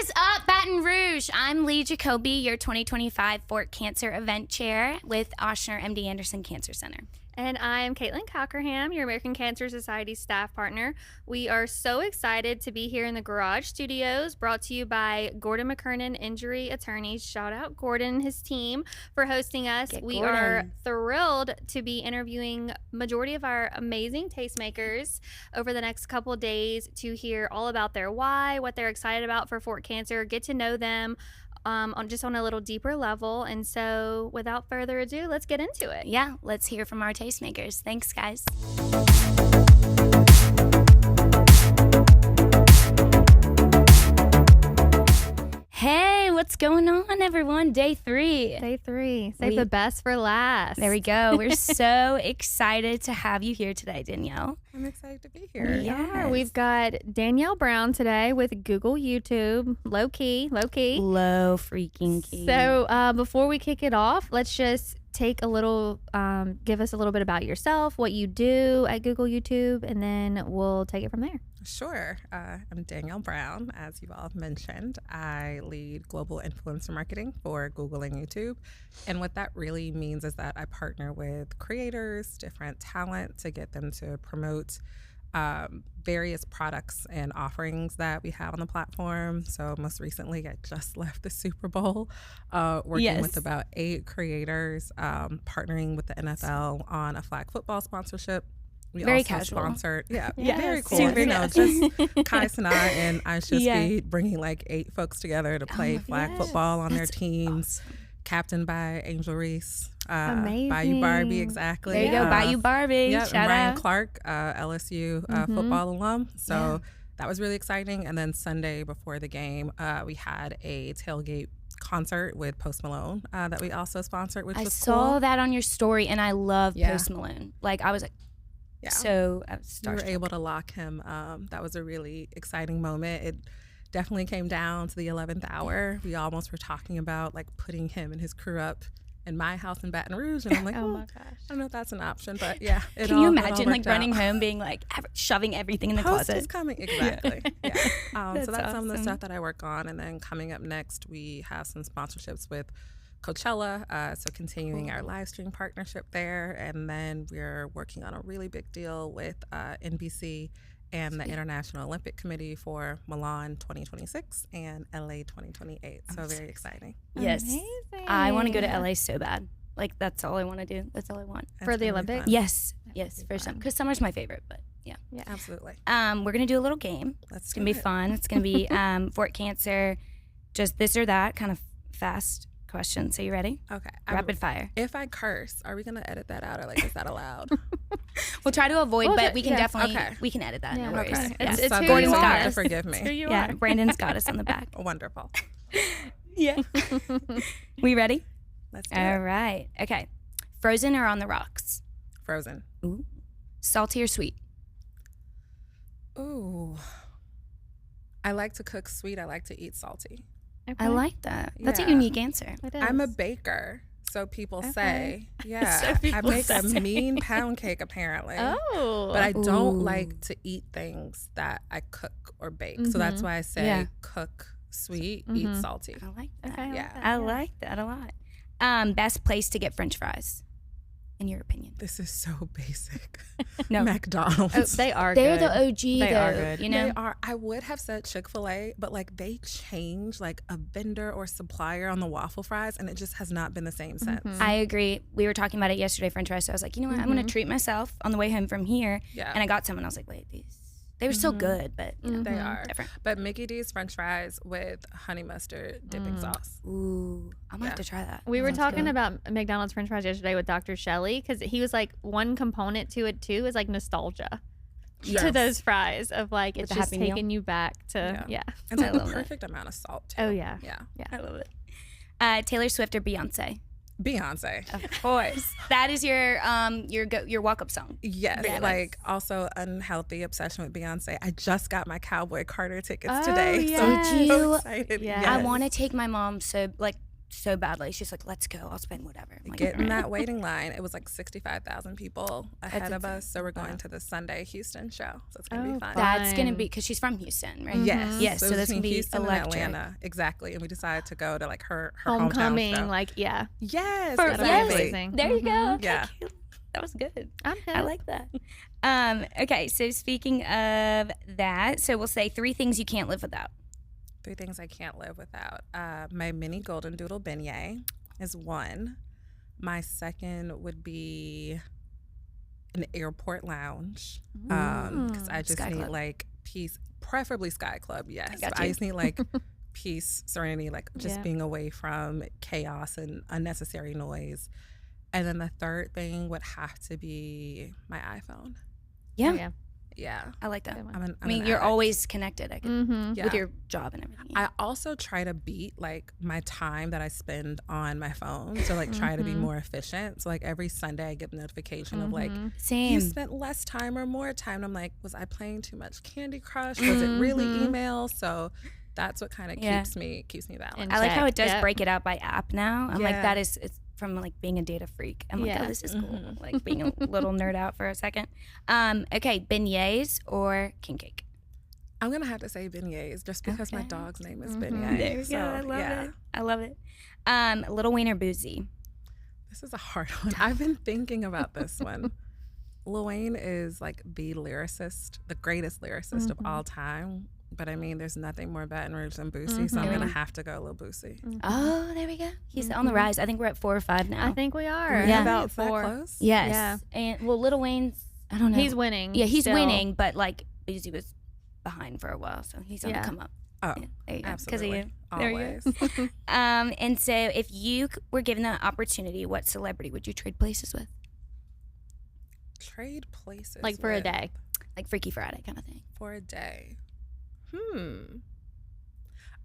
is up, Baton Rouge? I'm Lee Jacoby, your 2025 Fort Cancer Event Chair with Oshner MD Anderson Cancer Center. And I'm Caitlin Cockerham, your American Cancer Society staff partner. We are so excited to be here in the Garage Studios, brought to you by Gordon McKernan Injury Attorneys. Shout out Gordon and his team for hosting us. We are thrilled to be interviewing majority of our amazing tastemakers over the next couple of days to hear all about their why, what they're excited about for Fort Cancer, get to know them on a little deeper level. And so without further ado, let's get into it. Yeah, let's hear from our tastemakers. Thanks, guys. Hey, what's going on, everyone? Day 3. Day 3. Save the best for last. There we go. We're so excited to have you here today, Danielle. I'm excited to be here. Yeah, we've got Danielle Brown today with Google YouTube. Low key. Low freaking key. So before we kick it off, let's just take a little, give us a little bit about yourself, what you do at Google YouTube, and then we'll take it from there. Sure. I'm Danielle Brown, as you all mentioned. I lead global influencer marketing for Google and YouTube. And what that really means is that I partner with creators, different talent to get them to promote various products and offerings that we have on the platform. So most recently, I just left the Super Bowl working with about 8 creators, partnering with the NFL on a flag football sponsorship. We very also casual. Sponsored, Yes. very cool. Super You know, just Kai and I should be bringing like 8 folks together to play flag football on their teams. Awesome. Captained by Angel Reese. Amazing. Bayou Barbie, exactly. There you go, Bayou Barbie. Yep, Shout Ryan out. Clark, LSU football alum. So that was really exciting. And then Sunday before the game, we had a tailgate concert with Post Malone that we also sponsored, which was cool. I saw that on your story, and I love Post Malone. Like, I was like, so I was starstruck. We were able to lock him. That was a really exciting moment. It definitely came down to the 11th hour. We almost were talking about like putting him and his crew up in my house in Baton Rouge, and I'm like, oh my gosh, I don't know if that's an option, but yeah. Can you imagine like running home, being like shoving everything in the Post closet? is coming, exactly. So that's awesome. some of the stuff that I work on, and then coming up next, we have some sponsorships with Coachella, so continuing our live stream partnership there, and then we're working on a really big deal with NBC and the International Olympic Committee for Milan 2026 and LA 2028. So very exciting. Yes. Amazing. I want to go to LA so bad. Like, that's all I want to do. That's all I want. For the Olympics? Yes, for some, because summer's my favorite, but yeah, absolutely. We're going to do a little game. It's going to be fun. It's going to be Fort Cancer, just this or that, kind of fast question. So you ready? Okay. Rapid fire. If I curse, are we going to edit that out, or like, is that allowed? We'll try to avoid, but we can definitely, okay. we can edit that. Yeah. No worries. Okay. It's so who Gordon's you got are. us. Forgive me. Who you Yeah, are. Brandon's got us on the back. Wonderful. Yeah. We ready? Let's do All it. right. Okay. Frozen or on the rocks? Frozen. Ooh. Salty or sweet? Ooh. I like to cook sweet. I like to eat salty. I like that. That's a Yeah. unique answer. It is. I'm a baker, so people say. Yeah. So people I make say. a mean pound cake, apparently. Oh. But I don't Ooh. like to eat things that I cook or bake. So that's why I say cook sweet, eat salty. I like that. Okay, Yeah. I like that a lot. Best place to get French fries, in your opinion? This is so basic. No. McDonald's. Oh, they are They're good. the OG, They though. are good. You know? They are. I would have said Chick-fil-A, but like they change like a vendor or supplier on the waffle fries, and it just has not been the same since. I agree. We were talking about it yesterday, French fries. So I was like, you know what? I'm going to treat myself on the way home from here. Yeah. And I got some, and I was like, wait, they were still good, but you know, They are. different. But Mickey D's French fries with honey mustard dipping sauce. Ooh, I'm going to have to try that. We were Sounds talking good. about McDonald's French fries yesterday with Dr. Shelley, because he was like, one component to it too is like nostalgia to Yes. those fries of like it's the just Happy Meal? taking you back to And like I the love it. perfect amount of salt too. Oh yeah. Yeah. I love it. Taylor Swift or Beyonce? Beyonce. Of course. That is your walk-up song. Yes. Yes. Like also unhealthy obsession with Beyonce. I just got my Cowboy Carter tickets Oh, today. yeah. So I'm Did so you? excited. Yes. I want to take my mom so so badly. She's like, let's go. I'll spend whatever. I'm like, Get in "All right." that waiting line. It was like 65,000 people ahead of us. So we're going Wow. to the Sunday Houston show. So it's going to Oh, be fun. That's going to Fun. be, because she's from Houston, right? Yes. Yes, so it was that's gonna between be Houston electric. and Atlanta. Exactly. And we decided to go to like her Homecoming, hometown show. like, yeah. Yes. For- That'll be yes. amazing. There you go. Mhm. Okay, Yeah. cute. That was good. I'm good. I like that. Okay, so speaking of that, so we'll say 3 things you can't live without. 3 things I can't live without. My mini golden doodle beignet is one. My second would be an airport lounge because I just Sky need Club. like peace, preferably Sky Club. Yes, got but I you. just need like peace, serenity, like just Yeah. being away from chaos and unnecessary noise. And then the third thing would have to be my iPhone. Yeah, Yeah. Yeah, I like that. Good one. I'm I mean, you're always connected, I guess, Mm-hmm. yeah. with your job and everything. I also try to beat like my time that I spend on my phone. So like try to be Mhm. more efficient. So like every Sunday I get a notification of like you Same. spent less time or more time. And I'm like, was I playing too much Candy Crush? Was it really Mhm. email? So that's what kind of Yeah. keeps me balanced. And I like how check, it does yep. break it out by app now. I'm like, Yeah. that is, it's from like being a data freak. I'm like, Yeah. oh, this is cool. Mhm. Like being a little nerd out for a second. Okay, beignets or king cake? I'm gonna have to say beignets just because my Okay. dog's name is Mhm. Beignet. There we So, go. I love yeah. it. I love it. Little Wayne or Boozy? This is a hard one. I've been thinking about this one. Lil Wayne is like the lyricist, the greatest lyricist of Mhm. all time. But I mean, there's nothing more Baton Rouge than Boosie, so I'm Mhm. gonna have to go Lil Boosie. Oh, there we go. He's on the Mhm. rise. I think we're at 4 or 5 now. I think we are. Yeah. About It's that 4. close? Yes. Yeah. And well, Little Wayne's, I don't know. He's winning. Yeah, he's still. winning, but like Boozy was behind for a while, so he's on Yeah. the come up. Oh, Yeah, there you go. 'Cause absolutely. of you. There you Always. go. And so if you were given the opportunity, what celebrity would you trade places with? Trade places. Like for a with- day. Like Freaky Friday kind of thing. For a day.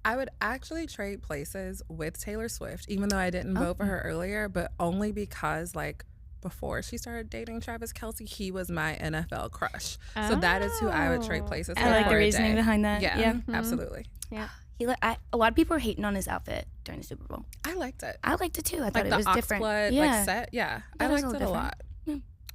I would actually trade places with Taylor Swift, even though I didn't vote for her earlier, but only because like before she started dating Travis Kelce, he was my NFL crush. So that is who I would trade Oh. places with. I like for the a reasoning day. behind that. Yeah, Yeah. Mhm. absolutely. A lot of people were hating on his outfit during the Super Bowl. I liked it. I liked it too. I thought Like it the was ox different. blood yeah. like set. Yeah, I That was liked a it little a lot.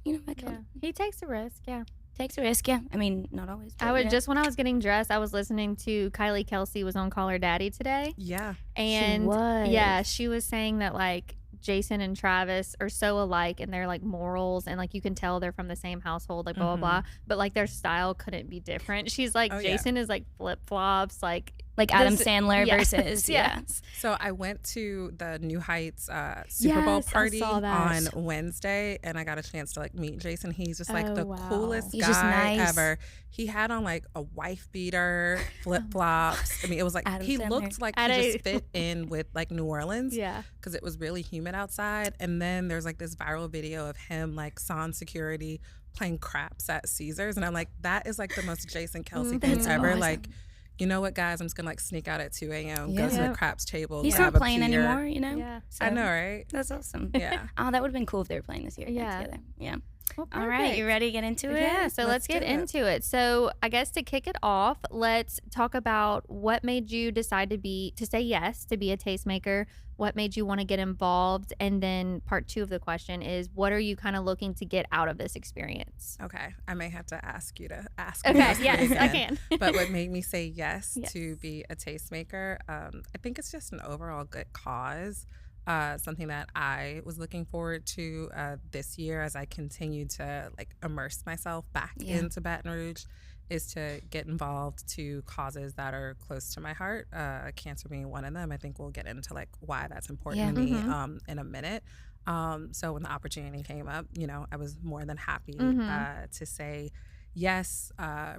You know, that Yeah. He takes a risk. Yeah. takes a risk. Yeah. I mean, not always. But I would yeah. just when I was getting dressed, I was listening to Kylie Kelsey was on Call Her Daddy today, Yeah. and was. yeah, she was saying that like Jason and Travis are so alike in their like morals, and like you can tell they're from the same household, like blah blah blah, but like their style couldn't be different. She's like Oh, yeah. Jason is like flip flops, like Adam this- Sandler yes, versus yeah. yes. So I went to the New Heights Super Bowl Yes, I party saw that. on Wednesday, and I got a chance to like meet Jason. He's just like Oh, the wow. coolest He's guy just nice. ever. He had on like a wife beater, flip flops. I mean, it was like Adam he Sandler. looked like At he a- just fit in with like New Orleans Yeah. because it was really humid outside. And then there's like this viral video of him like sans security playing craps at Caesars, and I'm like, that is like the most Jason Kelsey thing That's ever. awesome. Like, you know what, guys? I'm just gonna like sneak out at 2 a.m. Yeah. go to Yeah. the craps table. He's grab not a playing beer. anymore, you know. Yeah. So I know, right? That's awesome. Yeah. Oh, that would have been cool if they were playing this year. Yeah. Together. Yeah. Well, All right, perfect. you ready to get into it? Yeah, so let's get do it. into it. So I guess to kick it off, let's talk about what made you decide to say yes to be a tastemaker. What made you want to get involved? And then part 2 of the question is, what are you kind of looking to get out of this experience? Okay, I may have to ask you to ask. me Okay, this yes, I again. can. But what made me say yes, Yes. to be a tastemaker? I think it's just an overall good cause. Something that I was looking forward to this year as I continue to like immerse myself back Yeah. into Baton Rouge, is to get involved to causes that are close to my heart. Cancer being one of them. I think we'll get into like why that's important Yeah. to me Mhm. in a minute. So when the opportunity came up, you know, I was more than happy Mhm. to say yes,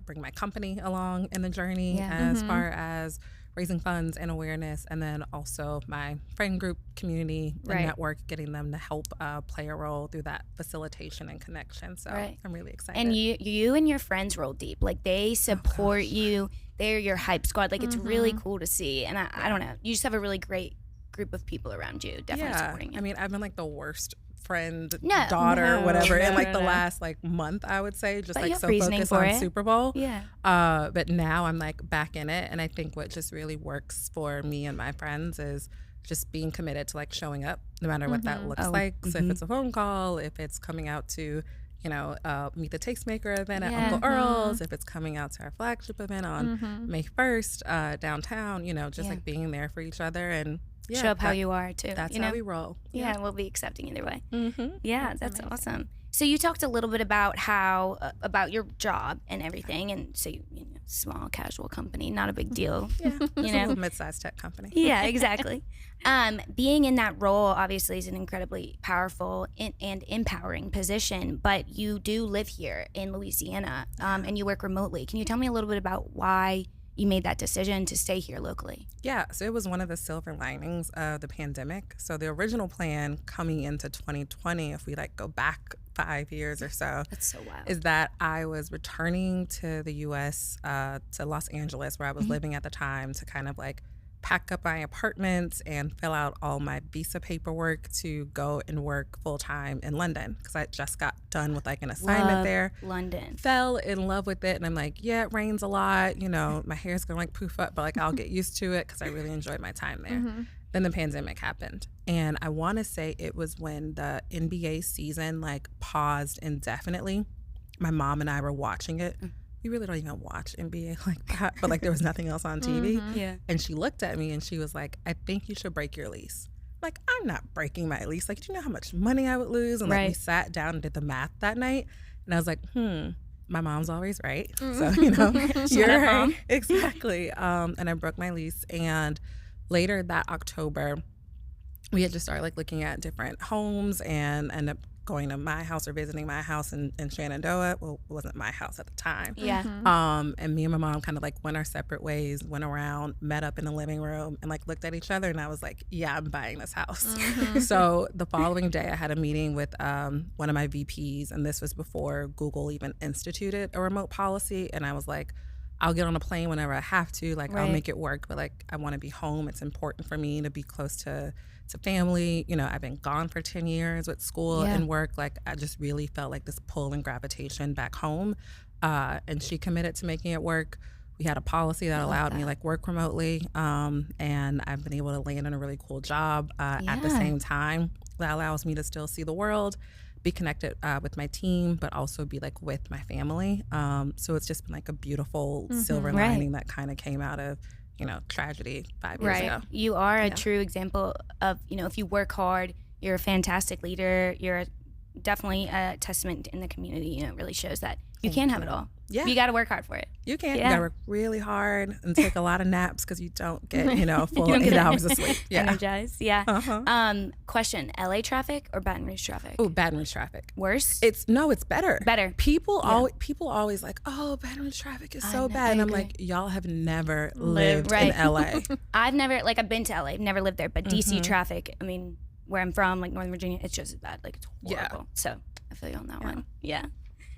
bring my company along in the journey Yeah. as Mhm. far as raising funds and awareness, and then also my friend group community and Right. network, getting them to help play a role through that facilitation and connection. So Right. I'm really excited. And you and your friends roll deep. Like they support you. They're your hype squad. Like it's really cool to see. And I don't know. You just have a really great group of people around you, definitely supporting you. I mean, I've been like the worst friend, No. daughter, No, whatever, in no, like no, the no. last like month, I would say, just But like you have so reasoning focused for on it. Super Bowl. yeah. But now I'm like back in it, and I think what just really works for me and my friends is just being committed to like showing up no matter what that looks like. So if it's a phone call, if it's coming out to, you know, meet the Tastemaker event at Uncle Earl's, if it's coming out to our flagship event on May 1st downtown, you know, just like being there for each other and show up how you are too. That's you know? how we roll. Yeah, we'll be accepting either way. Yeah, that's awesome. So you talked a little bit about how about your job and everything, and so you know, small casual company, not a big deal. Yeah, you know, a little mid-sized tech company. Yeah, exactly. Being in that role obviously is an incredibly powerful and empowering position, but you do live here in Louisiana, and you work remotely. Can you tell me a little bit about why you made that decision to stay here locally? Yeah, so it was one of the silver linings of the pandemic. So the original plan coming into 2020, if we like go back 5 years or so, that's so wild, is that I was returning to the U.S., to Los Angeles, where I was living at the time, to kind of like pack up my apartment and fill out all my visa paperwork to go and work full time in London, because I just got done with like an assignment there. London. Fell in love with it, and I'm like, yeah, it rains a lot. You know, my hair's gonna like poof up, but like I'll get used to it because I really enjoyed my time there. Then the pandemic happened, and I want to say it was when the NBA season like paused indefinitely. My mom and I were watching it. We really don't even watch NBA like that, but like there was nothing else on TV. Yeah. And she looked at me and she was like, I think you should break your lease. Like, I'm not breaking my lease. Like, do you know how much money I would lose? And like we sat down and did the math that night, and I was like, my mom's always right. So, you know, you're right. Mom. Exactly. And I broke my lease. And later that October, we had just started like looking at different homes and ended up going to my house or visiting my house in Shenandoah. Well, it wasn't my house at the time. Yeah. And me and my mom kind of like went our separate ways, went around, met up in the living room, and like looked at each other, and I was like, yeah, I'm buying this house. So the following day I had a meeting with one of my VPs, and this was before Google even instituted a remote policy, and I was like, I'll get on a plane whenever I have to, like I'll make it work, but like I want to be home. It's important for me to be close to family. You know, I've been gone for 10 years with school and work. Like I just really felt like this pull and gravitation back home. And she committed to making it work. We had a policy that allowed me like work remotely. And I've been able to land in a really cool job at the same time that allows me to still see the world, be connected with my team, but also be like with my family. So it's just been like a beautiful silver lining that kind of came out of, you know, tragedy 5 years ago. You are a true example of, you know, if you work hard, you're a fantastic leader. You're definitely a testament in the community. You know, it really shows that you can have it all. Yeah. You got to work hard for it. You can. You got to work really hard and take a lot of naps because you don't get, you know, a full 8 hours of sleep. Energized. Yeah. Question, LA traffic or Baton Rouge traffic? Oh, Baton Rouge traffic. Worse? It's better. Better. People always like, oh, Baton Rouge traffic is so bad. And I'm like, y'all have never lived in LA. I've never, like I've been to LA, never lived there, but DC traffic, I mean, where I'm from, like Northern Virginia, it's just as bad. Like it's horrible. So I feel you on that one. Yeah.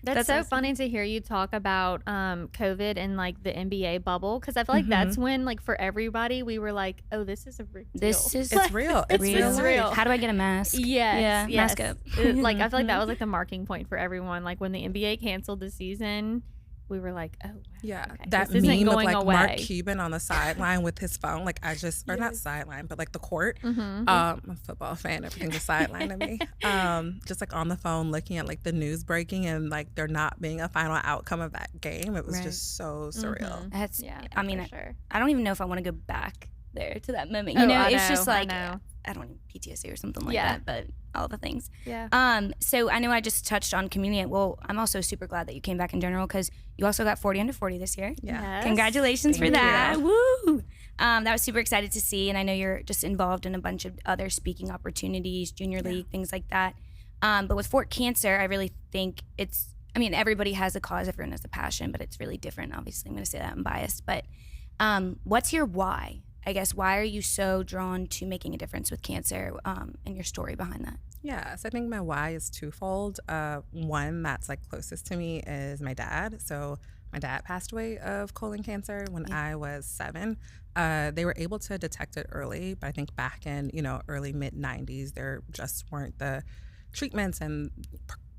That's so awesome. Funny to hear you talk about COVID and like the NBA bubble, because I feel like that's when, like, for everybody, we were like, "Oh, this is a real deal. It's real. It's real. How do I get a mask? Yes. Mask up." Like I feel like that was like the marking point for everyone. Like when the NBA canceled the season, we were like, "Oh, wow, yeah." okay. That meme of like Mark Cuban on the sideline with his phone, like or not sideline, but like the court. I'm a football fan. Everything's a sideline to me. Just like on the phone, looking at like the news breaking and like there not being a final outcome of that game. It was just so surreal. That's I mean, I don't even know if I want to go back there to that moment. You know, it's just like I don't know, PTSD or something like that, but all the things. Yeah. So I know I just touched on community. Well, I'm also super glad that you came back in general because you also got 40 under 40 this year. Yeah. Yes. Congratulations for that. Woo! That was super excited to see, and I know you're just involved in a bunch of other speaking opportunities, junior league, things like that. But with Fort Cancer, I really think everybody has a cause, everyone has a passion, but it's really different. Obviously, I'm going to say that I'm biased, but what's your why? I guess, why are you so drawn to making a difference with cancer, and your story behind that? Yeah, so I think my why is twofold. One that's like closest to me is my dad. So my dad passed away of colon cancer when I was 7. They were able to detect it early, but I think back in, early mid 90s, there just weren't the treatments and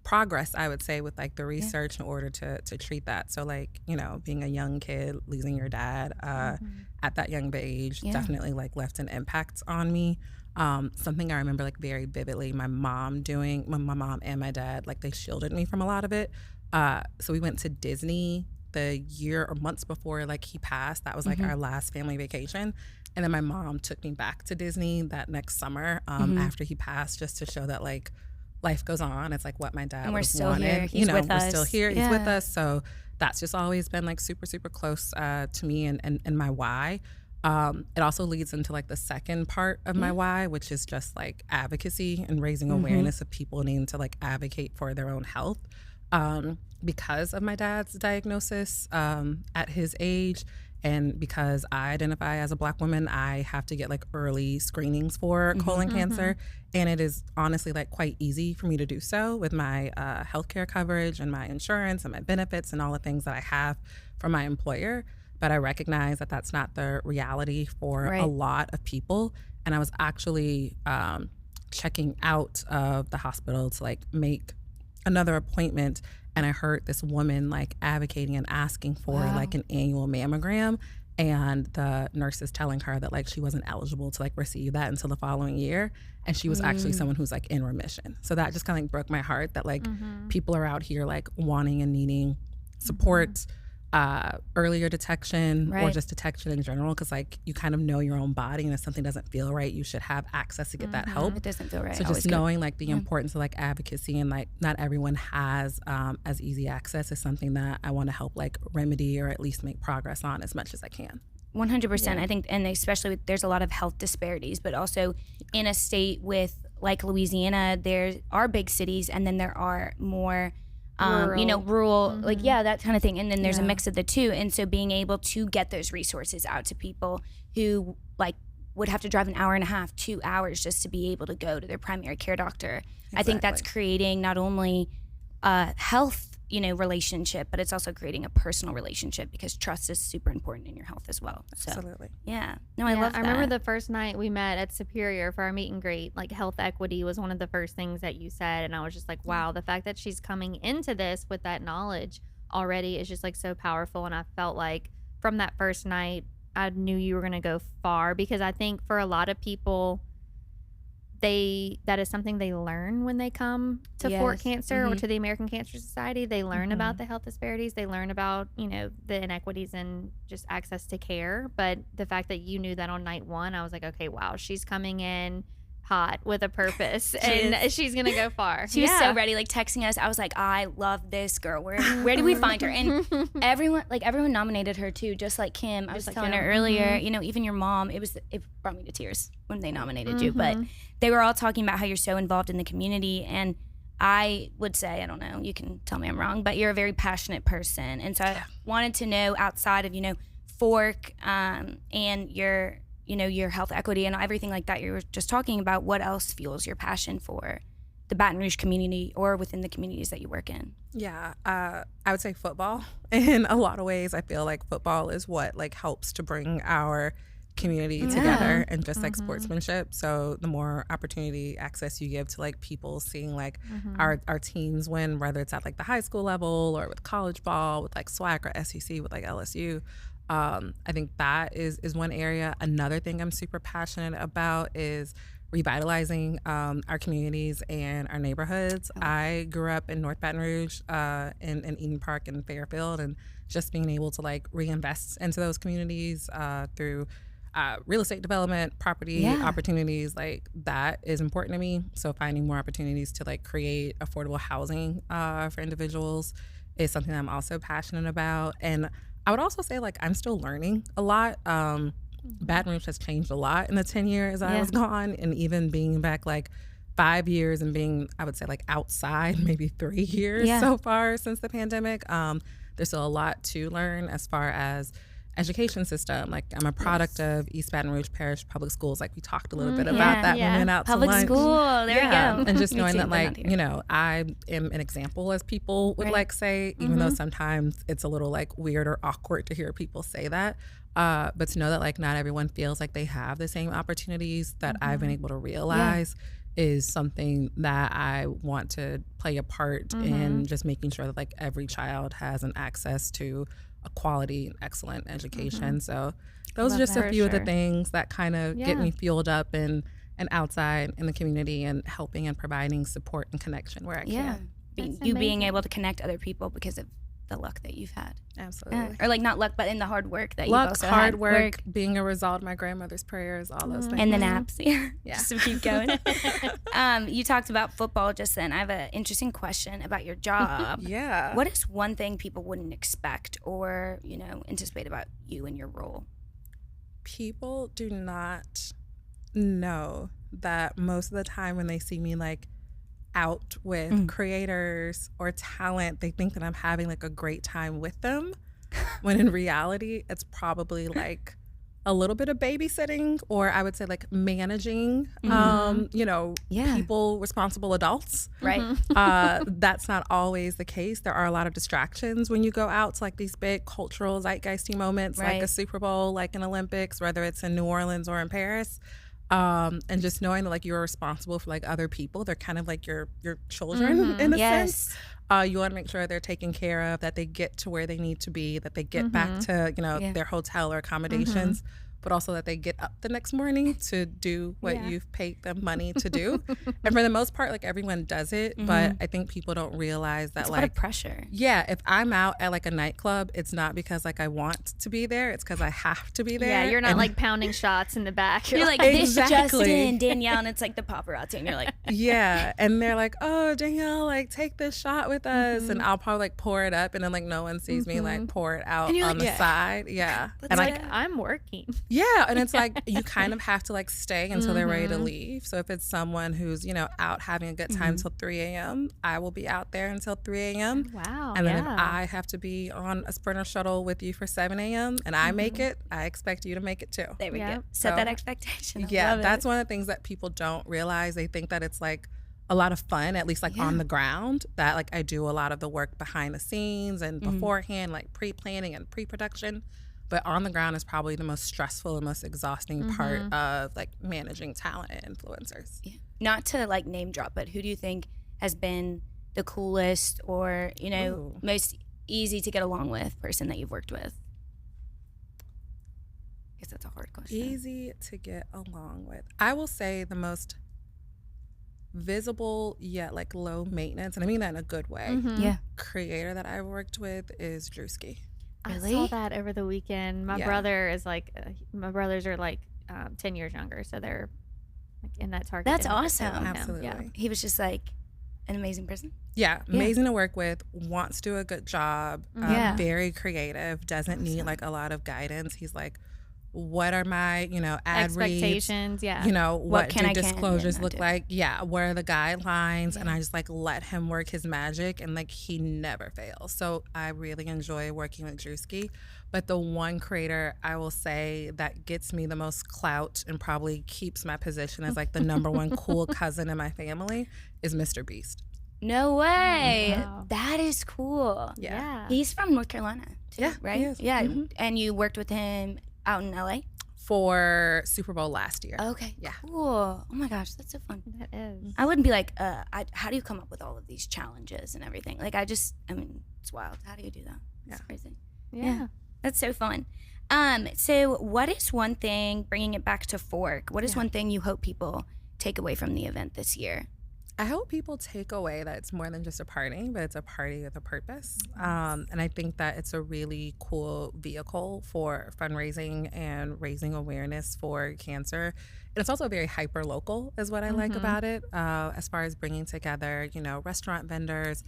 progress, I would say, with like the research in order to treat that. So like, you know, being a young kid, losing your dad at that young age definitely like left an impact on me. Something I remember like very vividly, my mom and my dad, like they shielded me from a lot of it. So we went to Disney the year or months before like he passed. That was like our last family vacation. And then my mom took me back to Disney that next summer after he passed, just to show that like life goes on. It's like what my dad would have wanted. Here. He's with us. We're still here. He's with us. So that's just always been like super, super close to me and my why. It also leads into like the second part of my why, which is just like advocacy and raising awareness of people needing to like advocate for their own health. Because of my dad's diagnosis at his age, and because I identify as a Black woman, I have to get like early screenings for colon cancer. And it is honestly like quite easy for me to do so with my healthcare coverage and my insurance and my benefits and all the things that I have from my employer. But I recognize that that's not the reality for a lot of people. And I was actually checking out of the hospital to like make another appointment, and I heard this woman like advocating and asking for like an annual mammogram, and the nurses telling her that like she wasn't eligible to like receive that until the following year, and she was actually someone who's like in remission. So that just kind of like broke my heart that like people are out here like wanting and needing support, earlier detection or just detection in general, because like you kind of know your own body, and if something doesn't feel right, you should have access to get that help. It doesn't feel right. So just knowing like the importance of like advocacy, and like not everyone has as easy access, is something that I want to help like remedy or at least make progress on as much as I can. 100%. I think, and especially there's a lot of health disparities, but also in a state with like Louisiana, there are big cities, and then there are more rural, like, that kind of thing. And then there's a mix of the two. And so being able to get those resources out to people who like would have to drive an hour and a half, 2 hours just to be able to go to their primary care doctor. I think that's creating not only a health, relationship, but it's also creating a personal relationship, because trust is super important in your health as well. So, Absolutely. Yeah. No, I love that. I remember the first night we met at Superior for our meet and greet, like health equity was one of the first things that you said. And I was just like, wow, the fact that she's coming into this with that knowledge already is just like so powerful. And I felt like from that first night, I knew you were going to go far, because I think for a lot of people, that is something they learn when they come to Fort Cancer or to the American Cancer Society. They learn about the health disparities. They learn about, the inequities and just access to care. But the fact that you knew that on night one, I was like, okay, wow, she's coming in hot with a purpose, and she's gonna go far. She was so ready, like texting us. I was like, I love this girl. Where do we find her? And everyone nominated her too, just like Kim. I was telling her earlier, even your mom. It brought me to tears when they nominated you. But they were all talking about how you're so involved in the community, and I would say, I don't know, you can tell me I'm wrong, but you're a very passionate person. And so I wanted to know, outside of Fork and your health equity and everything like that you were just talking about, what else fuels your passion for the Baton Rouge community or within the communities that you work in? Yeah, I would say football. In a lot of ways, I feel like football is what like helps to bring our community together, and just like sportsmanship. So the more opportunity access you give to like people seeing like our teams win, whether it's at like the high school level or with college ball, with like SWAC or SEC with like LSU, I think that is one area. Another thing I'm super passionate about is revitalizing our communities and our neighborhoods. I grew up in North Baton Rouge, in Eden Park and Fairfield, and just being able to like reinvest into those communities through real estate development, property opportunities, like that is important to me. So finding more opportunities to like create affordable housing for individuals is something that I'm also passionate about. And I would also say like I'm still learning a lot. Baton Rouge has changed a lot in the 10 years I was gone, and even being back like 5 years and being, I would say like outside maybe 3 years so far since the pandemic. There's still a lot to learn as far as education system. Like I'm a product of East Baton Rouge Parish Public Schools. Like we talked a little bit yeah. about that when we went out Public to lunch. school. There we go. And just Me knowing too, that, but not like, here. you know, I am an example, as people would Right. like say, even though sometimes it's a little like weird or awkward to hear people say that. But to know that like not everyone feels like they have the same opportunities that I've been able to realize is something that I want to play a part in, just making sure that like every child has an access to a quality and excellent education. So those are just a few of the things that kind of get me fueled up and outside in the community and helping and providing support and connection where I can. You being able to connect other people because of the luck that you've had. Absolutely. Or like not luck, but in the hard work that you've Luck, also hard had. work, being a result of my grandmother's prayers, all those things. And the naps. Yeah. Yeah. Just to keep going. You talked about football just then. I have an interesting question about your job. Yeah. What is one thing people wouldn't expect or, you know, anticipate about you and your role? People do not know that most of the time when they see me like out with creators or talent, they think that I'm having like a great time with them, when in reality it's probably like a little bit of babysitting, or I would say like managing you know, people, responsible adults. Right. That's not always the case. There are a lot of distractions when you go out to like these big cultural zeitgeisty moments, like a Super Bowl, like an Olympics, whether it's in New Orleans or in Paris. And just knowing that like you're responsible for like other people, they're kind of like your children in a sense. You want to make sure they're taken care of, that they get to where they need to be, that they get back to, you know, their hotel or accommodations, but also that they get up the next morning to do what you've paid them money to do. And for the most part, like everyone does it, but I think people don't realize that It's like a lot of pressure. Yeah, if I'm out at like a nightclub, it's not because like I want to be there, it's because I have to be there. Yeah, you're not like pounding shots in the back. You're like, this just Exactly. in, Danielle, and it's like the paparazzi, and you're like, Yeah, and they're like, oh, Danielle, like take this shot with us, and I'll probably like pour it up, and then like no one sees me like pour it out you're on like, the side. Yeah, It's and like I'm working. yeah, and it's like you kind of have to like stay until they're ready to leave. So if it's someone who's, you know, out having a good time till 3 a.m., I will be out there until 3 a.m. Wow. And then if I have to be on a Sprinter shuttle with you for 7 a.m. and I make it, I expect you to make it too. there we Yeah. go. Set So, that expectation. I Yeah, love that's it. one of the things that people don't realize. They think that it's like a lot of fun, at least like on the ground, that like I do a lot of the work behind the scenes and beforehand, like pre-planning and pre-production. But on the ground is probably the most stressful and most exhausting part of like managing talent and influencers. Yeah. Not to like name drop, but who do you think has been the coolest or, you know, Ooh. most easy to get along with person that you've worked with? I guess that's a hard question. Easy to get along with. I will say the most visible yet like low maintenance, and I mean that in a good way, Yeah. creator that I've worked with is Drewski. I Really? saw that over the weekend. My Yeah. brother is like, my brothers are like 10 years younger, so they're like in that target. That's demographic. awesome. Yeah. Absolutely. Yeah. He was just like an amazing person. Yeah, amazing to work with, wants to do a good job, Yeah. very creative, doesn't need like a lot of guidance. He's like, what are my, you know, ad reads? Expectations. Yeah. You know, what can do I can disclosures and look not do? like? Yeah, what are the guidelines? And I just like let him work his magic, and like he never fails. So I really enjoy working with Drewski. But the one creator I will say that gets me the most clout and probably keeps my position as like the number one cool cousin in my family is Mr. Beast. No way. Wow. That is cool. Yeah. He's from North Carolina, too, Yeah, right? he is. Yeah. Mhm. And you worked with him out in LA? For Super Bowl last year. Okay. Yeah. Cool. Oh my gosh, that's so fun. That is. I wouldn't be like, how do you come up with all of these challenges and everything? Like, I mean, it's wild. How do you do that? It's Yeah. crazy. Yeah. That's so fun. So what is one thing, bringing it back to Fork, what is one thing you hope people take away from the event this year? I hope people take away that it's more than just a party, but it's a party with a purpose. And I think that it's a really cool vehicle for fundraising and raising awareness for cancer. And it's also very hyper local, is what I like about it, as far as bringing together, you know, restaurant vendors,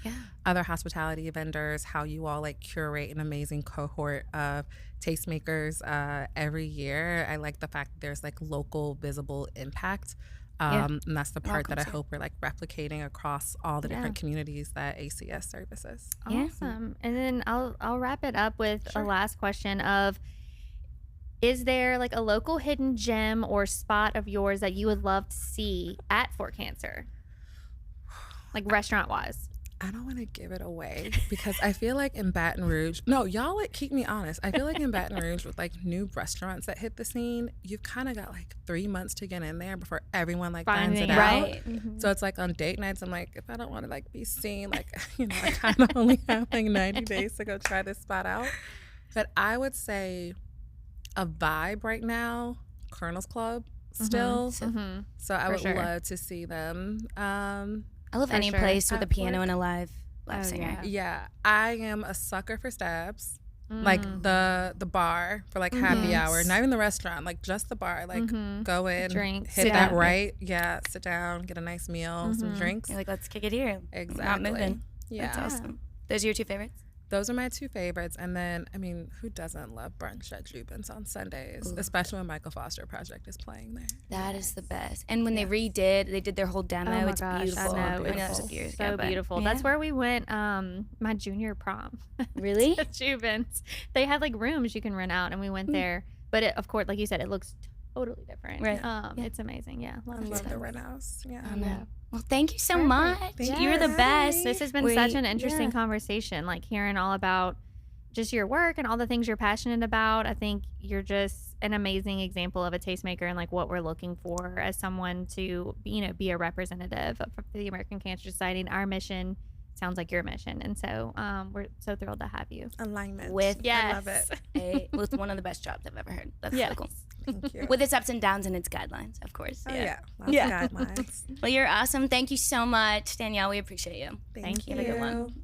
other hospitality vendors, how you all like curate an amazing cohort of tastemakers every year. I like the fact that there's like local visible impact. And that's the part that I hope we're like replicating across all the different communities that ACS services. Awesome. And then I'll wrap it up with a last question of, Is there like a local hidden gem or spot of yours that you would love to see at Fort Cancer? Like restaurant wise? I don't want to give it away because I feel like in Baton Rouge, no, y'all like keep me honest. I feel like in Baton Rouge with like new restaurants that hit the scene, you've kind of got like 3 months to get in there before everyone like finds it out. Right. So it's like on date nights, I'm like, if I don't want to like be seen, like, you know, I kind of only have like 90 days to go try this spot out. But I would say a vibe right now, Colonel's Club still. So I would love to see them. I love any place with a piano and a live singer. Yeah, I am a sucker for Stabs. Like the bar for like happy hour, not even the restaurant, like just the bar. Like go in, drinks, hit that right. Yeah, sit down, get a nice meal, some drinks. You're like, let's kick it here. Exactly. Not moving. Yeah. That's awesome. Those are your two favorites? Those are my two favorites. And then, I mean, who doesn't love brunch at Jubin's on Sundays, especially when Michael Foster Project is playing there. That is the best. And when they did their whole demo. Oh my It's gosh, beautiful. I know. I know It's it was a few years so ago, but beautiful. That's where we went my junior prom. Really? At Jubin's. They had like rooms you can rent out, and we went there. But it, of course, like you said, it looks totally different. Right. It's amazing. Yeah. I love the rent house. Yeah. Well, thank you so much. You're the best. This has been such an interesting conversation, like hearing all about just your work and all the things you're passionate about. I think you're just an amazing example of a tastemaker and like what we're looking for as someone to, you know, be a representative of the American Cancer Society. And our mission sounds like your mission. And so we're so thrilled to have you. Alignment. I love it. With one of the best jobs I've ever heard. That's really cool. Thank you. With its ups and downs and its guidelines, of course. Lots of guidelines. Well, you're awesome. Thank you so much, Danielle. We appreciate you. Thank you. Have a good one.